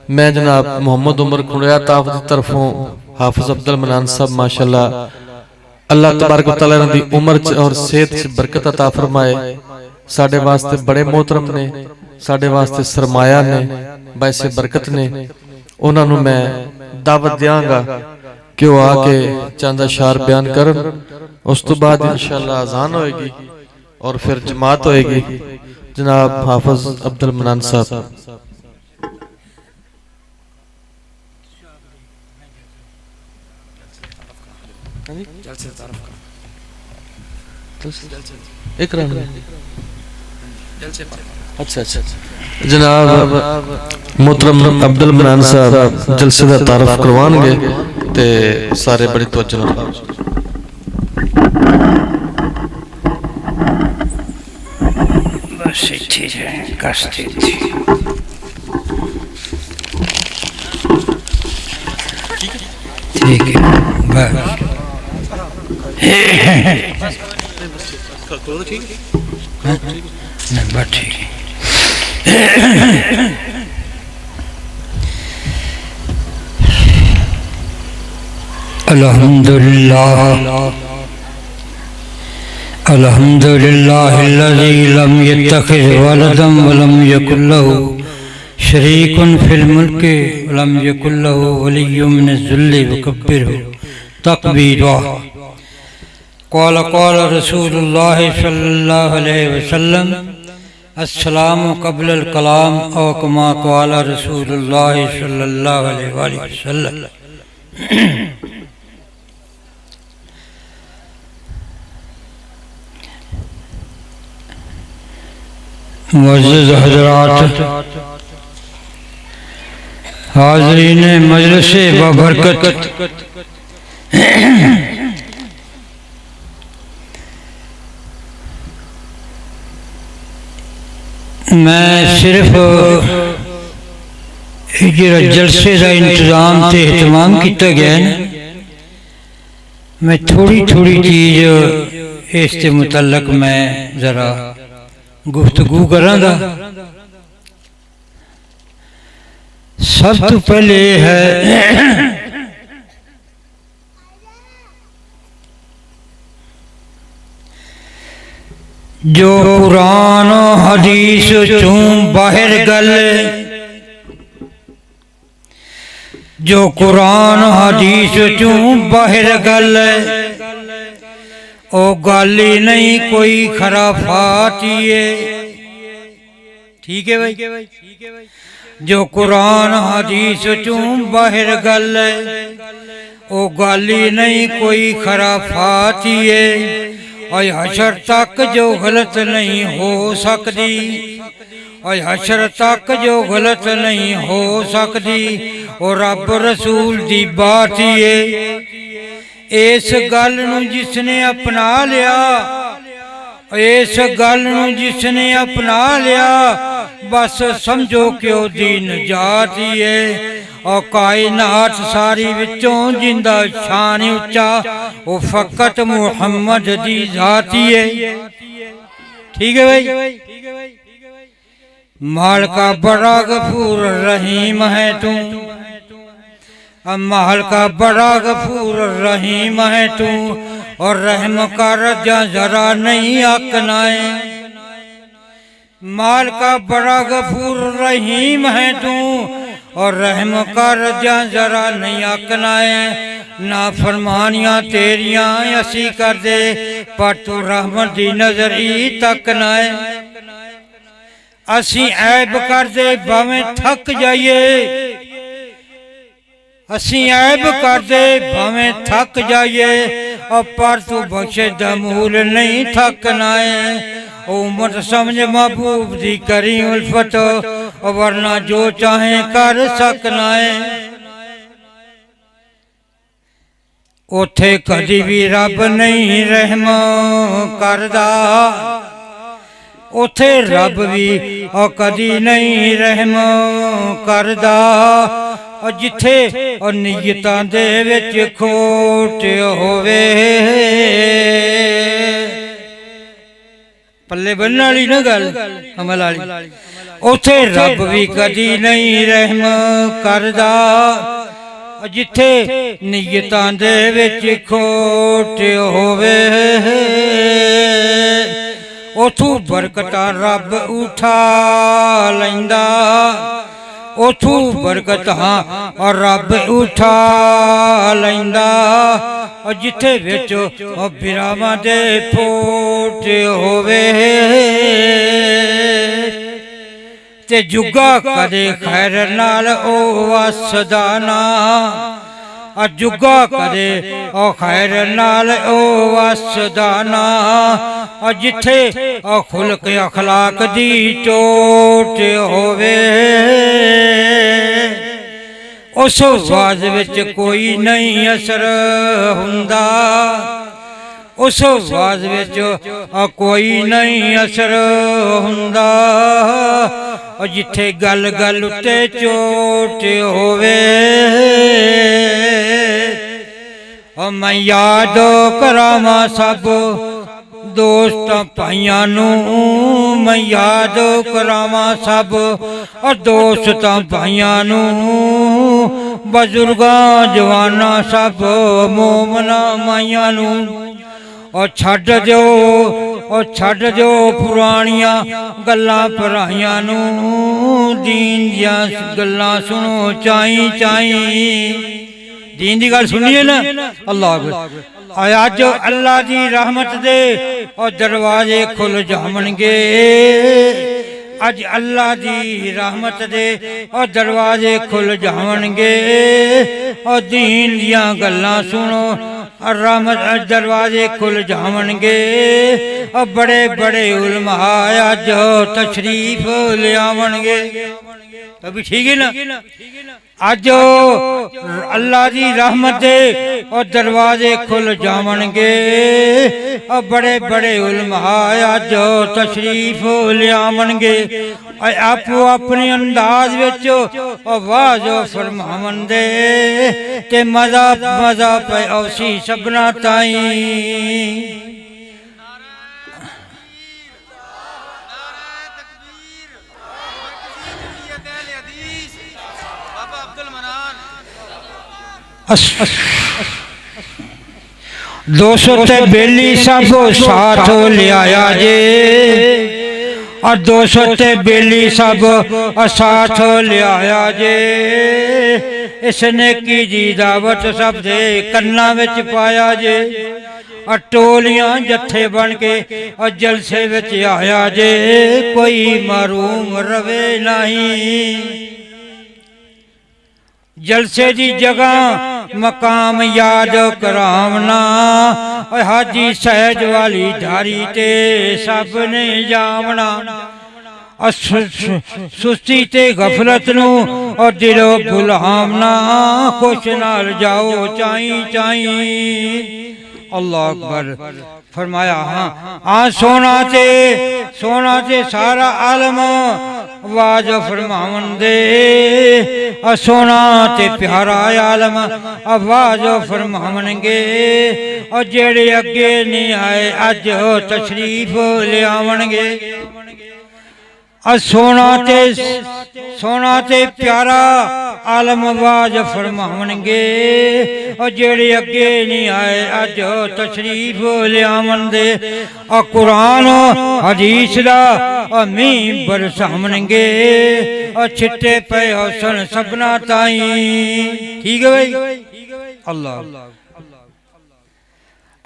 मैं जनाब मोहम्मद उमर खुड़िया ताफ की तरफों हाफिज अब्दुल मनान साहब माशाल्लाह अल्लाह तबारक व तआला दी उम्र और सेहत च बरकत अता फरमाए। साडे वास्ते बड़े मोहतरम ने, साडे वास्ते सरमाया ने, बैसे बरकत ने। उन्होंने मैं दावत देंगा कि वो आके चंद अशार बयान करन। उस तो बाद इंशाअल्लाह अजान होएगी और फिर जमात होएगी। जनाब हाफिज अब्दुल मनान साहब। अच्छा अच्छा जनाब मोहतरम अब्दुल मनान साहब जलसे का तारफ करवाएंगे ते सारे बड़ी तवज्जो नाल बस ठीक है कष्ट ठीक है बस बस ठीक है। अल्हम्दुलिल्लाह अल्हम्दुलिल्लाहिल्लज़ी लम यत्तखिज़ वलदन व लम यकुल लहू शरीकुन फिल मुल्कि व लम यकुल लहू वलिय्युम मिनज़-ज़ुल्लि वकब्बिरहु तकबीरा। क़ाल रसूलुल्लाह सल्लल्लाहु अलैहि वसल्लम अस्सलामु क़ब्लल कलाम औ कमा क़ाल रसूलुल्लाह सल्लल्लाहु अलैहि वसल्लम। मुअज़्ज़िज़ हज़रात, हाज़रीन मजलिस बबरकत, मैं सिर्फ जरा जलसे का इंतजाम ते एहतमाम किया गया है, मैं थोड़ी थोड़ी चीज़ इसके मुतल्लक मैं ज़रा गुफ्तगू करांगा। सब तो पहले है जो कुरान हदीस चूं बाहर गल, जो कुरान हदीस चूं बाहर गल ओ गल ही नहीं कोई खराफात ही है। ठीक है भाई, जो कुरान हदीस चूं बाहर गल ओ गल ही नहीं कोई खराफात ही है। और हशर तक जो गलत नहीं हो सकती, और हशर तक जो गलत नहीं हो सकती और रब रसूल दी बात ही है। इस गल नूं जिसने अपना लिया, इस गल नूं जिसने अपना लिया बस समझो कि ओदी नजात ही है। और कायनात सारी विचों जिंदा शान उच्चा वो फकत मुहम्मद दी जात ही है। ठीक है भाई, माल का बड़ा गफूर रहीम है तू, माल का बड़ा गफूर रहीम है तू, और रहम कर जा जरा नहीं आकना है। माल का बड़ा गफूर रहीम है तू, और रहम कर जा जरा नहीं आकना है। ना फरमानियां तेरियां असी कर दे पर तू रहमत दी नजर ही तकना है। असी ऐब कर दे भावें थक जाइए, असी ऐब कर दे भावें थक जाइए, और पर तू बख्शे दमूल नहीं थकना है। उम्मत समझ महबूब दी करी उल्फत, वरना जो चाहे कर सकना है। उथे कदी भी रब नहीं रहम करदा, उथे रब भी कदी नहीं रहम करदा। और जिथे और नीयतां दे विच खोट होवे, पल्ले बनने वाली ना गल अमल वाली। ਉਥੇ ਰੱਬ ਵੀ ਕਦੀ ਨਹੀਂ ਰਹਿਮ ਕਰਦਾ, ਜਿੱਥੇ ਨੀਅਤਾਂ ਦੇ ਵਿੱਚ ਖੋਟ ਹੋਵੇ ਉਥੋਂ ਬਰਕਤਾਂ ਰੱਬ ਉਠਾ ਲੈਂਦਾ, ਉਥੋਂ ਬਰਕਤਾਂ ਰੱਬ ਉਠਾ ਲੈਂਦਾ, ਜਿੱਥੇ ਵਿੱਚ ਬਿਰਾਵਾਂ ਦੇ ਫੋਟ ਹੋਵੇ ਤੇ ਜੁਗਾ ਕਦੇ ਖੈਰ ਨਾਲ ਉਹ ਵਸਦਾ ਨਾ, ਜੁਗਾ ਕਦੇ ਉਹ ਖੈਰ ਨਾਲ ਉਹ ਵਸਦਾ ਨਾ, ਜਿੱਥੇ ਖੁਲਕ ਅਖਲਾਕ ਦੀ ਟੋਟ ਹੋਵੇ ਉਸ ਆਵਾਜ਼ ਵਿੱਚ ਕੋਈ ਨਹੀਂ ਅਸਰ ਹੁੰਦਾ, ਉਸ ਆਵਾਜ਼ ਵਿੱਚ ਕੋਈ ਨਹੀਂ ਅਸਰ ਹੁੰਦਾ, ਜਿੱਥੇ ਗੱਲ ਗੱਲ ਉੱਤੇ ਚੋਟ ਹੋਵੇ ਮੈਂ ਯਾਦ ਕਰਾਵਾਂ ਸਭ ਦੋਸਤਾਂ ਭਾਈਆਂ ਨੂੰ, ਮੈਂ ਯਾਦ ਕਰਾਵਾਂ ਸਭ ਦੋਸਤਾਂ ਭਾਈਆਂ ਨੂੰ, ਬਜ਼ੁਰਗਾਂ ਜਵਾਨਾਂ ਸਭ ਮੋਮਨਾਂ ਮਾਈਆਂ ਨੂੰ, ਛੱਡ ਦਿਓ ਪੁਰਾਣੀਆਂ ਗੱਲਾਂ ਪਰਾਈਆਂ ਨੂੰ, ਦੀਨ ਦੀਆਂ ਗੱਲਾਂ ਸੁਣੋ ਚਾਈ ਚਾਈ, ਦੀਨ ਦੀ ਗੱਲ ਸੁਣੀਏ ਨਾ। ਅੱਲਾਹ ਅੱਜ ਅੱਲਾ ਦੀ ਰਹਿਮਤ ਦੇ ਦਰਵਾਜ਼ੇ ਖੁੱਲ ਜਾਵਣਗੇ, ਅੱਜ ਅੱਲਾ ਦੀ ਰਹਿਮਤ ਦੇ ਦਰਵਾਜ਼ੇ ਖੁੱਲ ਜਾਵਣਗੇ, ਦੀਨ ਦੀਆਂ ਗੱਲਾਂ ਸੁਣੋ ਰਹਿਮਤ ਦਰਵਾਜ਼ੇ ਖੁੱਲ ਜਾਵਣਗੇ, ਬੜੇ ਬੜੇ ਉਲਮਾ ਅੱਜ ਤਸ਼ਰੀਫ ਲਿਆਵਣਗੇ। ਤभी ठीक है ना, ਅੱਜ ਅੱਲਾ ਦੀ ਰਹਿਮਤ ਦੇ ਦਰਵਾਜ਼ੇ ਖੁੱਲ ਜਾਵਣਗੇ, ਬੜੇ ਬੜੇ ਉਲਮਾ ਅੱਜ ਤਸ਼ਰੀਫ ਲਿਆਵਣਗੇ, ਆਪੋ ਆਪਣੇ ਅੰਦਾਜ਼ ਵਿੱਚ ਆਵਾਜ਼ ਫਰਮਾਵੰਦੇ ਤੇ ਮਜ਼ਾ ਮਜ਼ਾ ਪੈ ਔਸੀ ਸਭਨਾ ਤਾਈ। दोस्तों ते बेली सब साथ लिया जे, और दोस्तों ते बेली सब साथ लिया जे, इसने की जी दावत सब दे कन्ना विच पाया जे, और टोलियां जत्थे बन के और जलसे विच आया जे, कोई मरूम रवे नहीं। जलसे दी जगह मकाम याद करावना, हाजी सहज वाली धारी ते सब ने जावना, सुस्ती ते गफलत नू और दिलो भुलावना, खुश नाल जाओ चाई चाई। अल्लाह अकबर। फरमाया हाँ सोना ते सारा आलम आवाज फरमावन दे, सोना ते प्यारा आलम आवाज फरमावनगे, और जेड़े अगे नहीं आए अज तशरीफ लियावणगे। सोना ते प्यारा आलम आवाज फरमावणगे, और जेड़े अगे नहीं आए अज तशरीफ लियावन दे, और कुरान हदीस दा मींह बरसावणगे, और छिट्टे पे हसन सबना ताई। ठीक है भाई। अल्लाह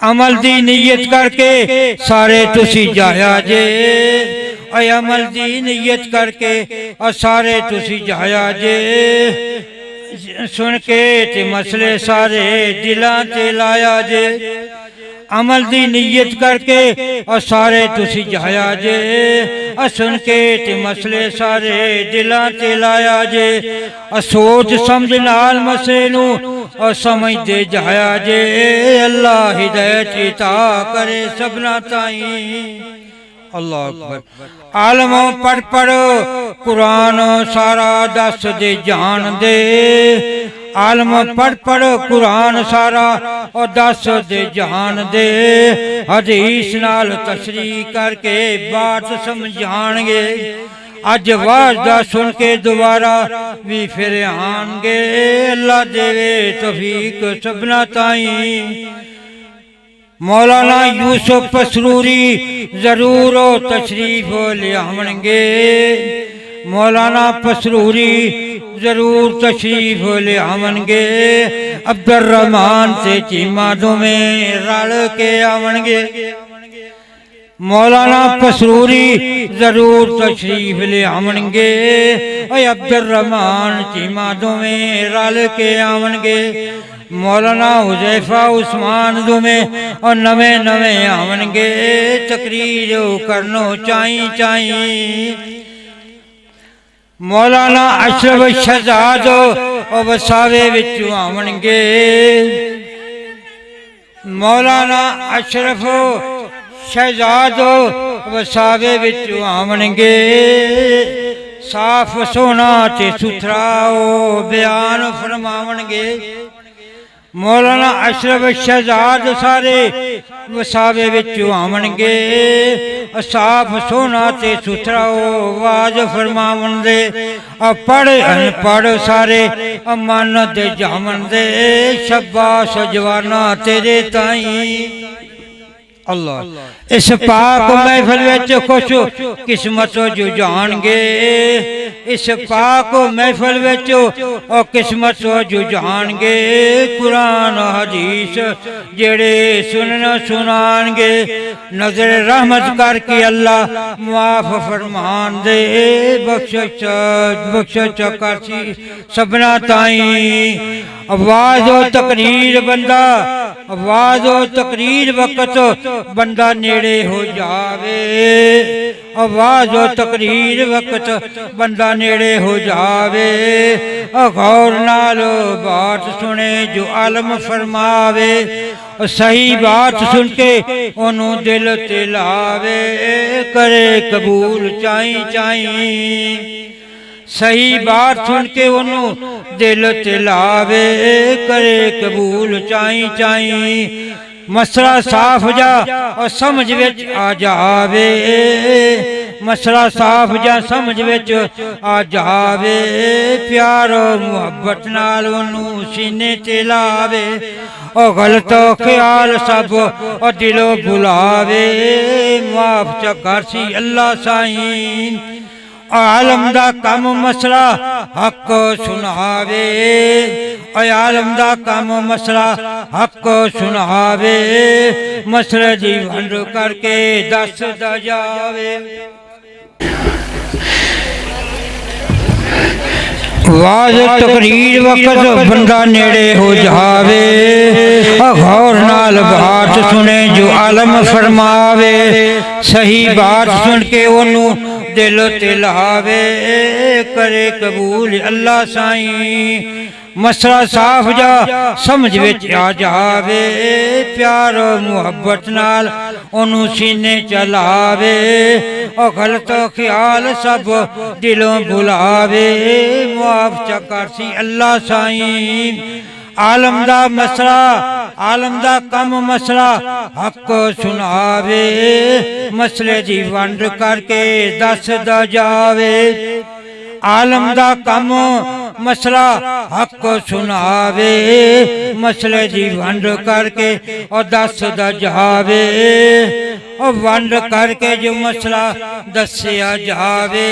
अमल दी नीयत करके सारे तुसी जाया जे, अमल दी नीयत करके सारे तुसी जाया जे, सुन के ते मसले सारे दिलां ते लाया जे, अमल दी नीयत करके सारे तुसी जाया जे, सुन के ते मसले सारे दिलां ते लाया जे, सोच समझ नाल मसले नू समझ दे जाया जे, अल्लाह हिदायत इता करे सबना ताई। अल्लाह अकबर। आलम पढ़ कुरान सारा दस दे जान दे, आलम पढ़ कुरान सारा और दस दे जान दे, हदीस नाल तशरीह करके बात समझाणगे, अज वाजदा सुन के दोबारा भी फिर आनगे। अल्लाह देवे तौफीक सबना ताई। मौलाना यूसुफ पसरूरी जरूर तशरीफ लियावणगे। मौलाना पसरूरी जरूर तशरीफ लियावणगे। अब्दुल रहमान ते चीमा दोवें रल के आवणगे। मौलाना पसरूरी जरूर तशरीफ लियावणगे। अब्दुल रहमान चीमा दोवें रल के आवणगे। मौलाना हुजैफा उस्मान दोवें और नवे नवे आवणगे। तकरीर करनो चाई चाई। मौलाना अशरफ शहजाद और वसावे विचों आवणगे। मौलाना अशरफ शहजाद वसावे विचों आवणगे। साफ सोना ते सुथरा बयान फरमावणगे। मौलाना अशरफ शहजाद सारे वसावे विचों आवणगे। साफ सोना ते सुथरा आवाज फरमावन दे। पढ़ अनपढ़ सारे मन दे जावन दे। शाबाश जवाना तेरे ताई। अल्लाह इस पाक महफिल विच खुश किस्मत जो जाणगे। इस पाक महफिल विच किस्मत जो जाणगे। कुरान हदीस जेड़े सुनन सुनाणगे। नजर रहमत करके अल्लाह मुआफ फरमान दे। बख्शिश करसी सबना ताई। आवाज और तकरीर बंदा आवाज और तकरीर वक्त बंदा नेड़े हो जावे। आवाज और तकरीर वक्त बंदा नेड़े हो जावे। गौर नाल बात सुने जो आलम फरमावे। सही बात सुन के ओनू दिल ते लावे। करे कबूल चाई चाई। सही बात सुन के ओनू दिल ते लावे। करे कबूल चाई चाई। मसला साफ जा और समझ विच आ जावे। मसला साफ जा समझ विच आ जावे। प्यार मुहब्बत नाल ओनू सीने ते लावे। और गलत ख्याल सब और दिलों बुलावे। माफ चकारसी अल्लाह साईं। आलम दा कम मसला हक सुनावे। आलम दा कम मसला हक सुनावे। मसले दी वंड करके दस दा जावे। वाज तकरीर वक्त बंदा नेड़े हो जावे। गौर नाल बात सुने जो आलम फरमावे। सही बात सुन के ओनू दिल ते लावे। करे कबूल अल्लाह साईं। मसला साफ जा समझ विच आ जावे। प्यार मुहब्बत नाल ओनू सीने चलावे। और गलत ख्याल सब दिलों बुलावे। मुआफ चकारसी अल्लाह साईं। आलम दा मसला आलम दा कम मसला हक सुनावे। मसले दी वंड करके दस दा जावे। आलम दा कम मसला हक सुनावे। मसले दी वंड करके और दस दा जावे। और वंड करके जो मसला दसिया जावे।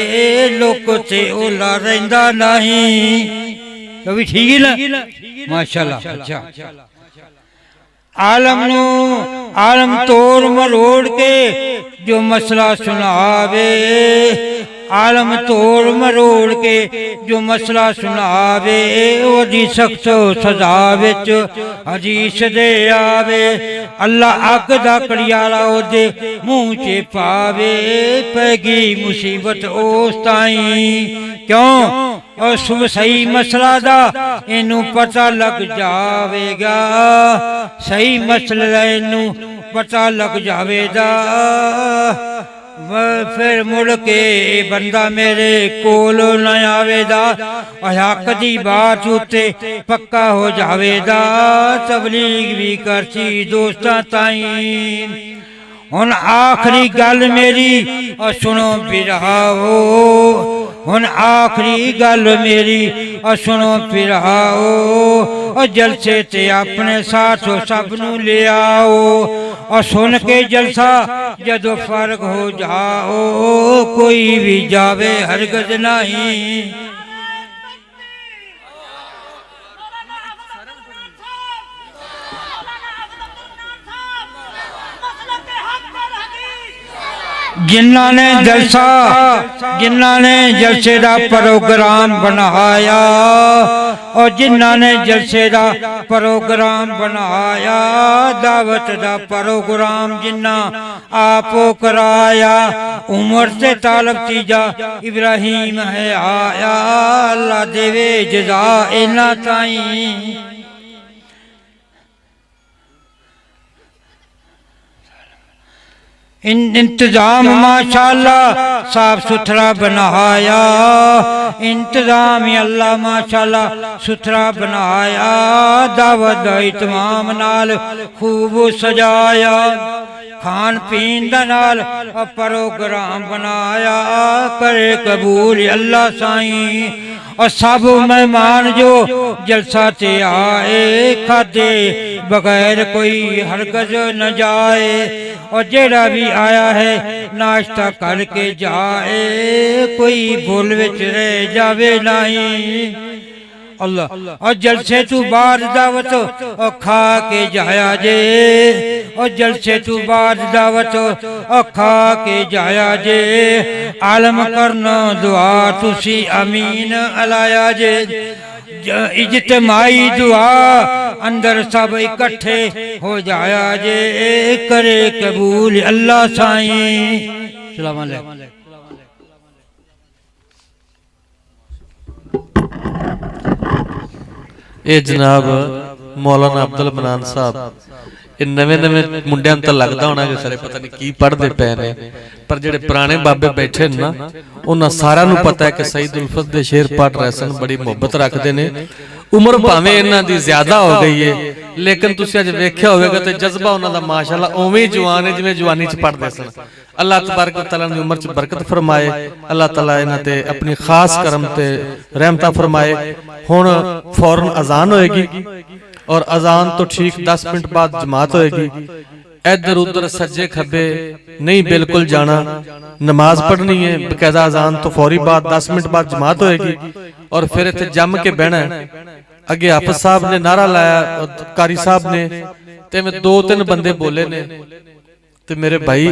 लोक ते ओला रहिंदा नहीं। तो भी ठीक है ना माशाअल्लाह। अच्छा आलम नू आलम तोड़ मरोड़ के जो मसला सुनावे। आलम तोड़ मरोड़ के जो मसला सुनावे। ओदी सख्त सजा विच हदीस दे आवे। अल्लाह अग दा कड़ियाला ओदे मुंह च पावे। पैगी मुसीबत उस ताई। क्यों और सुब सही मसला दा इनू पता लग जावेगा। सही मसला इनू पता लग जावेगा। फिर मुड़ के बंदा मेरे कोल न आवेदा। हक दी बात उत्ते पक्का हो जावेदा। तबलीग भी करसी दोस्तां ताई। ਹੁਣ ਆਖਰੀ ਗੱਲ ਮੇਰੀ ਔਰ ਸੁਣੋ ਬਿਰਹਾਓ ਹੁਣ ਆਖਰੀ ਗੱਲ ਮੇਰੀ ਔਰ ਸੁਣੋ ਬਿਰਹਾਓ ਔਰ ਜਲਸੇ ਤੇ ਆਪਣੇ ਸਾਥੋਂ ਸਭ ਨੂੰ ਲਿਆਓ ਔਰ ਸੁਣ ਕੇ ਜਲਸਾ ਜਦੋਂ ਫਰਕ ਹੋ ਜਾਓ ਕੋਈ ਵੀ ਜਾਵੇ ਹਰਗਜ਼ ਨਹੀਂ। ਜਿਨ੍ਹਾਂ ਨੇ ਜਲਸੇ ਦਾ ਪ੍ਰੋਗਰਾਮ ਬਣਾਇਆ ਔਰ ਜਿਨ੍ਹਾਂ ਨੇ ਜਲਸੇ ਦਾ ਪ੍ਰੋਗਰਾਮ ਬਣਾਇਆ ਦਾਵਤ ਦਾ ਪ੍ਰੋਗਰਾਮ ਜਿਨ੍ਹਾਂ ਆਪੋ ਕਰਾਇਆ ਉਮਰ से तालब तीजा इब्राहिम है आया अल्लाह देवे जजा इन्ना ताई। इंतजाम माशाल्लाह साफ सुथरा बनाया इंतजाम अल्लाह माशाल्लाह सुथरा बनाया दावत दा इत्माम नाल खूब सजाया खान पीन दा नाल प्रोग्राम बनाया करे कबूल अल्लाह साईं और सब मेहमान जो जलसा ते आए खादे बगैर कोई हरगज न जाए और जेड़ा भी आया है नाश्ता करके जाए कोई भूल विच रह जावे नहीं। अल्लाह और जलसे तू बाद दावत और खा के जाया जे और जलसे तू बाद दावत और खा के जाया जे आलम करना दुआ तुसी अमीन अलाया जे इज्तिमाई दुआ अंदर सब इकट्ठे हो जाया जे करे कबूल अल्लाह साईं। सलाम अलैकुम। ਇਹ ਜਨਾਬ ਮੌਲਾਨਾ ਅਬਦੁਲ ਮਨਾਨ ਸਾਹਿਬ ਇਹ ਨਵੇਂ ਮੁੰਡਿਆਂ ਨੂੰ ਤਾਂ ਲੱਗਦਾ ਹੋਣਾ ਕਿ ਸਾਰੇ ਪਤਾ ਨਹੀਂ ਕੀ ਪੜ੍ਹਦੇ ਪਏ ਨੇ ਪਰ ਜਿਹੜੇ ਪੁਰਾਣੇ ਬਾਬੇ ਬੈਠੇ ਨੇ ਨਾ ਉਹਨਾਂ ਸਾਰਿਆਂ ਨੂੰ ਪਤਾ ਹੈ ਕਿ ਸਈਦ ਉਲਫਤ ਦੇ ਸ਼ੇਰ ਪੜ੍ਹ ਰਹੇ ਸਨ ਬੜੀ ਮੁਹੱਬਤ ਰੱਖਦੇ ਨੇ। ਉਮਰ ਭਾਵੇਂ ਇਹਨਾਂ ਦੀ ਜ਼ਿਆਦਾ ਹੋ ਗਈ ਹੈ ਲੇਕਿਨ ਤੁਸੀਂ ਅੱਜ ਵੇਖਿਆ ਹੋਵੇਗਾ ਤੇ ਜਜ਼ਬਾ ਉਹਨਾਂ ਦਾ ਮਾਸ਼ਾਅੱਲਾ ਉਵੇਂ ਹੀ ਜਵਾਨ ਹੈ ਜਿਵੇਂ ਜਵਾਨੀ ਚ ਪੜ੍ਹਦੇ ਸਨ। अल्लाह तबारक व तआला ने उम्र च बरकत फरमाए अल्लाह ताला इन्हां ते अपनी खास करम ते रहमत फरमाए। हुण फौरन अजान होएगी और अजान तो ठीक 10 मिनट बाद जमात होएगी। इधर उधर सज्जे खब्बे नहीं बिल्कुल जाना, नमाज पढ़नी है बकायदा अजान तो फौरी बाद 10 मिनट बाद जमात होएगी और फिर इत्थे जम के बहना। अगे हाफिज साहब ने नारा लाया कारी साहब ने ते मैं 2-3 बंदे बोले ने ते मेरे भाई